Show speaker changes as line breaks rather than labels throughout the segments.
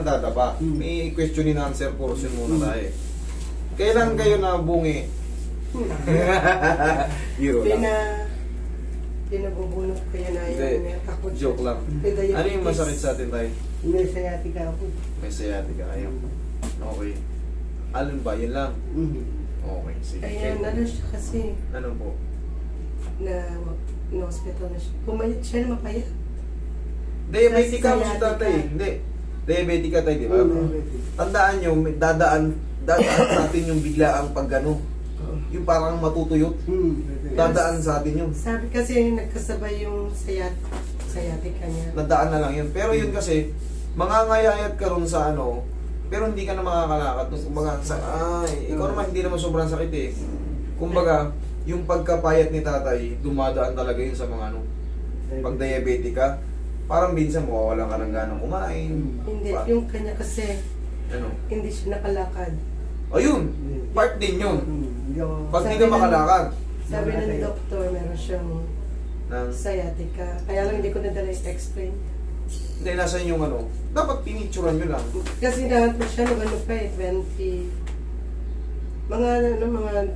nadadapa. May question and answer portion muna tayo. Kailan kayo nabungi? Hero lang.
Pinabubunot ko yan na yung takot.
Joke lang. Ano yung masakit sa atin tayo?
May sciatica ako.
May sciatica kayo. Okay. Alin ba? Yun lang? Okay, sige.
Kaya ano siya kasi.
Ano po?
Na hospital na siya. Pumayat siya na mapayat.
Diabetic ka mo si tatay. Hindi. Diabetic ka tayo, di ba? Tandaan nyo, dadaan sa atin yung biglaang paggano. Yung parang matutuyot. Dadaan sa atin yun.
Sabi kasi nagkasabay yung sciatica niya.
Nadaan na lang yun. Pero yun kasi, mangangayayat ka ron sa ano, pero hindi ka na makakalakad. Kumbaga, ikaw naman hindi naman sobrang sakit eh. Kumbaga, yung pagkapayat ni tatay, dumadaan talaga yun sa mga ano. Pag diabetic ka, parang minsan mawawalan ka ng ganang kumain.
Hindi, yung kanya kasi,
ano?
hindi siya nakalakad.
Ayun, part din yun. Pag hindi ka makalakad.
Sabi ng doktor, meron siyang sciatica. Kaya lang hindi ko nadala i-explain.
Hindi, nasa yung ano, dapat pinicturan nyo lang.
Kasi lahat na siya, ano pa eh, 20, mga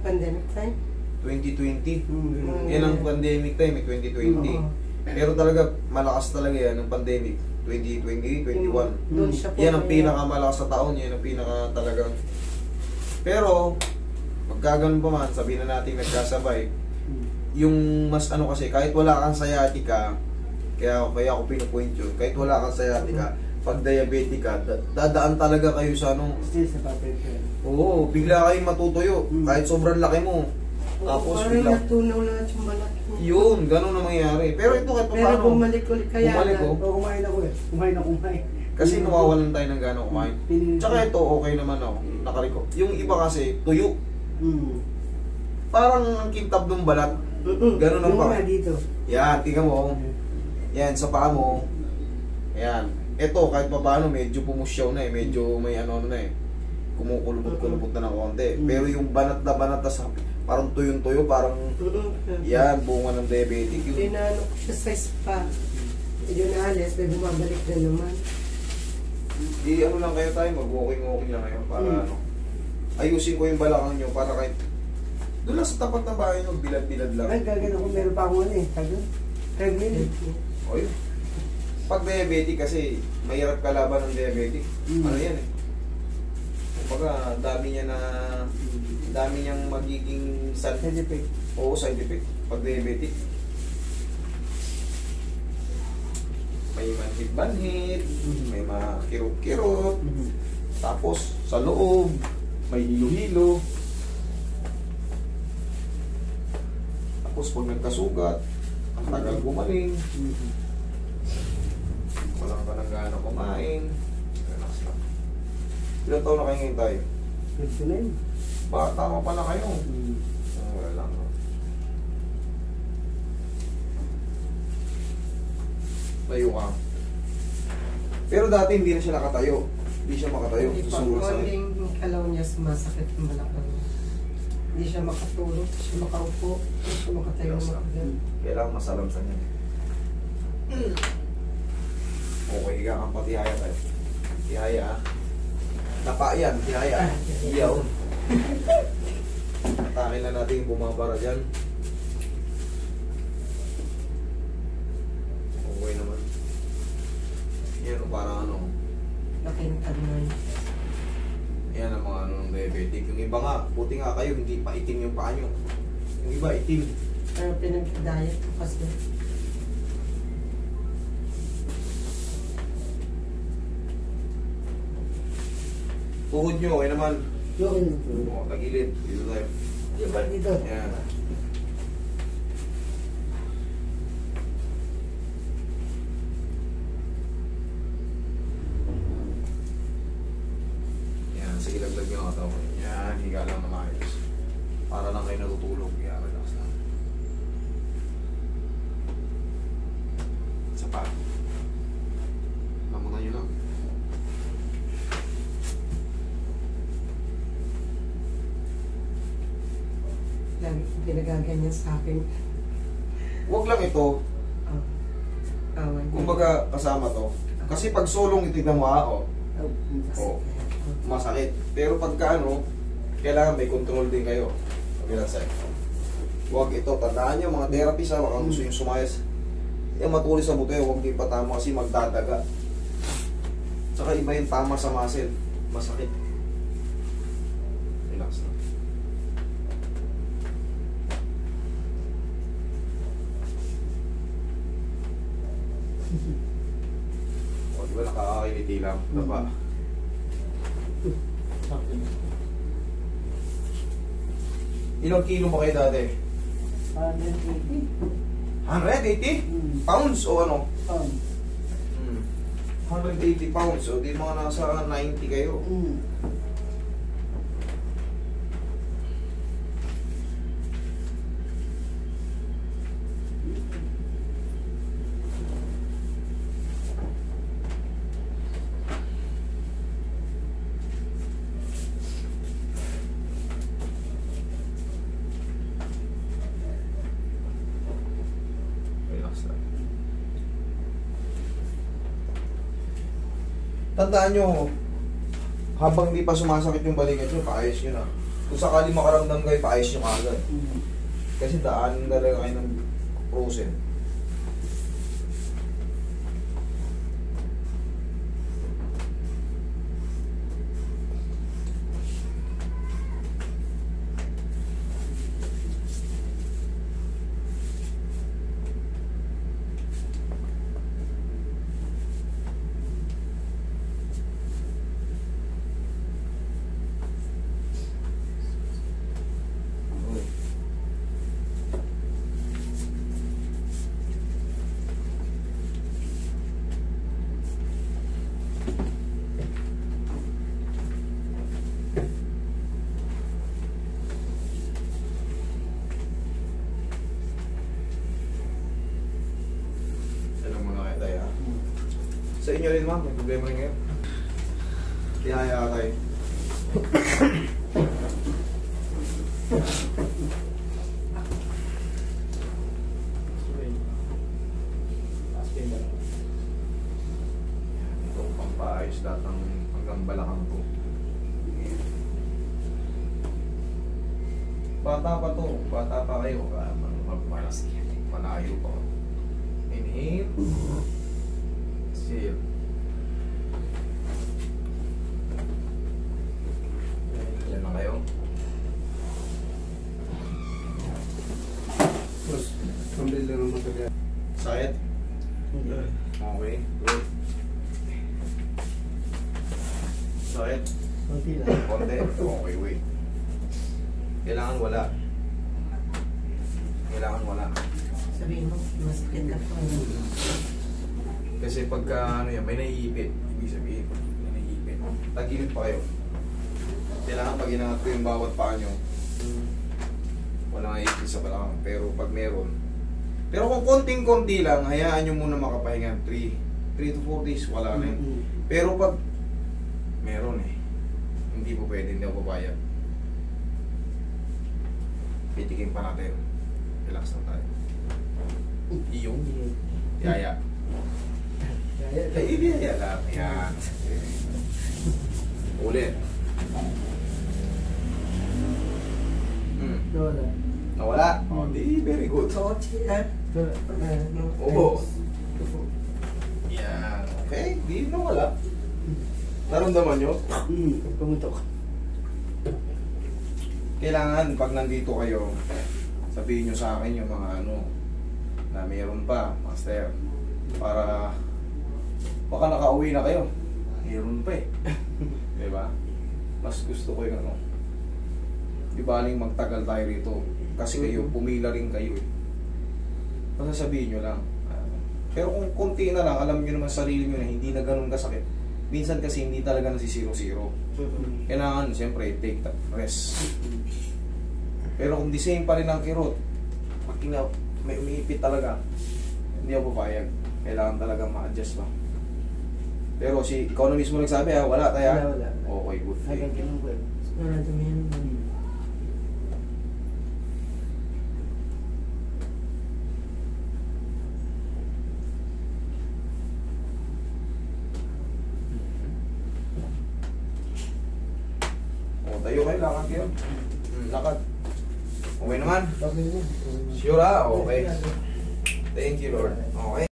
pandemic time.
2020. Yan ang pandemic time, 2020. Pero talaga, malakas talaga yan ang pandemic. 2020, 21. Yan ang pinakamalakas sa taon, yan ang pinaka talagang. Pero, pagkaganon pa man, sabihin na natin nagkasabay, yung mas ano kasi, kahit wala kang sciatica, kaya ako pinupoint yun, kahit wala kang sciatica, pag diabetic ka, dadaan talaga kayo sa ano. Oo, bigla kayong matutuyo, kahit sobrang laki mo. Tapos
parang natunaw lahat yung balat mo.
Yun, ganun na mangyayari. Pero ito kahit paano.
Pero bumalik ulit kaya
bumalik
na.
Kumain ako eh. Kumain.
Kasi nawawalan tayo ng gano'ng kumain. Tsaka ito, okay naman ako. Nakariko. Yung iba kasi, tuyo. Parang ang kintab ng balat. Ganun ang pa.
Dito.
Yan, tingnan mo. Yan, sa paa mo. Yan. Ito, kahit pa paano, medyo pumusyaw na eh. Medyo may ano na eh. Kumukulubot-kulubot na ng konti. Pero yung banat na sa parang tuyo-tuyo, parang yan, bunga ng diabetic.
Dinano ko siya sa spa. Medyo naalis, may bumabalik na naman.
Ano lang kayo tayo, mag-walking-walking lang kayo para ano. Ayusin ko yung balakang nyo para kahit doon lang sa tapat ng bahay nyo, bilad-bilad lang.
Ay, gagawin ako, meron pa akong ano eh. Treadmill.
O yun. Pag diabetic kasi, mahirap kalaban ng diabetic. Ano yan eh. Kumbaga, dami niyang magiging side
effect.
Oo, side effect. Pag diabetic. May manhid-manhid, may makirot-kirot, tapos sa loob, may hilo-hilo. Tapos pag nagkasugat, ang tagal gumaling. Walang ka nang gano'n kumain. Relax lang. Ilang taon na kayo ngayon tayo?
29.
Bata mo pala kayo. Wala lang. Tayo ka. Pero dati hindi na siya nakatayo. Hindi siya makatayo.
Hindi pa, konting kalaw niya sumasakit yung balakang. Hindi siya makatulog, hindi siya makaupo, hindi siya makatayo ng makagal.
Kailangan masalam sa niya. Okay, higa kang patihaya tayo. Tihaya ah. Tapa yan, tihaya. Iyaw. Atakin na natin yung bumabara dyan. Okay naman. Yan o parang ano.
Nakintag na yun.
Yan ang mga ano ng diabetic. Yung iba nga, buti nga kayo, hindi pa itim yung paa nyo. Yung iba itim.
Pero pinag-diet ko kasi.
Tuhod nyo, okay naman.
Okay.
O, tagilid. Dito tayo.
Yung ba dito?
Yan. Yan, sige laglag nyo ang katawan. Yan, higa lang na maayos. Para lang kayo natutulog. Yan, relax lang. Isa pa. Lamunan nyo lang.
Lagi ko pinagaganyan sa akin.
Huwag lang ito.
Away.
Kumbaga kasama to. Kasi pag solong ito, tignan mo ako.
Oh,
Oo. Masakit. Pero pagka ano, kailangan may control din kayo. Kabilang side. Huwag ito. Tandaan nyo, mga therapist ha, baka gusto yung sumayas. Yung matulis sa buto, huwag yung patama kasi magdadaga. Tsaka iba yung tama sa muscle. Masakit. Relax na. O, di ba nakakakiliti lang? Diba? Ilang kilo ba kayo dati?
180.
180 pounds o ano?
Pound.
180 pounds. O di mga nasa 90 kayo. Relax lang. Tandaan nyo, habang hindi pa sumasakit yung balikat nyo, paayos nyo na. Kung sakali makaramdam kayo, paayos nyo kaagad. Kasi daanin talaga kayo ng frozen. Alam mo na kayo tayo, ha? Sa inyo rin, ma'am, may problema rin kayo. Tihaya ka tayo. Ito ang pampaayos lahat ng hanggang balakang ko. Bata pa to, bata pa kayo. Malayo pa. Inhale. Exhale. Yan na kayo.
Boss, pambili lang ng matagal.
Sakit? Okay. Good. Sakit?
Konti lang.
Konti? Okay, wait. Kailangan wala. Kailangan wala.
Sabihin mo, masakit ka pa.
Kasi pagka ano yan, may naiipit. Ibig sabihin, may naiipit. Tagilid pa kayo. Kailangan pag inangat ko yung bawat paa nyo, walang naiipit sa balakang. Pero pag meron, pero kung konting-konti lang, hayaan nyo muna makapahinga. 3 to 4 days, wala na yun. Pero pag meron hindi po pwede, hindi ako papayag. Pitikin pa natin. Relax lang tayo. Iyong yaya. Yaya lang. Yan. Ulit.
Wala.
Nawala? Oh, di. Very good.
Sochi, ha?
Oo. Yan. Okay. Di nawala. Naramdaman nyo?
Pumutok.
Kailangan pag nandito kayo, sabihin nyo sa akin yung mga ano na mayroon pa, master, para baka nakauwi na kayo, mayroon pa diba? Mas gusto ko yung ano, di baling magtagal tayo rito kasi kayo, pumila rin kayo basta sabihin nyo lang. Pero kung konti na lang, alam nyo naman sarili nyo na hindi na ganun kasakit. Minsan kasi hindi talaga nasisiro-siro. Kailangan siyempre take that rest. Pero kung the same pa rin ang kirot, pag may umiipit talaga, hindi ako papayag. Kailangan talaga ma-adjust lang. Pero ikaw na mismo nagsabi ha, wala tayo.
Wala.
Okay, good.
Hanggang ganun ba?
Wala dumi yan.
tayo kayo, lakad kayo. Lakad. Okay naman?
Okay na.
Sure ha? Okay. Thank you, Lord. Okay.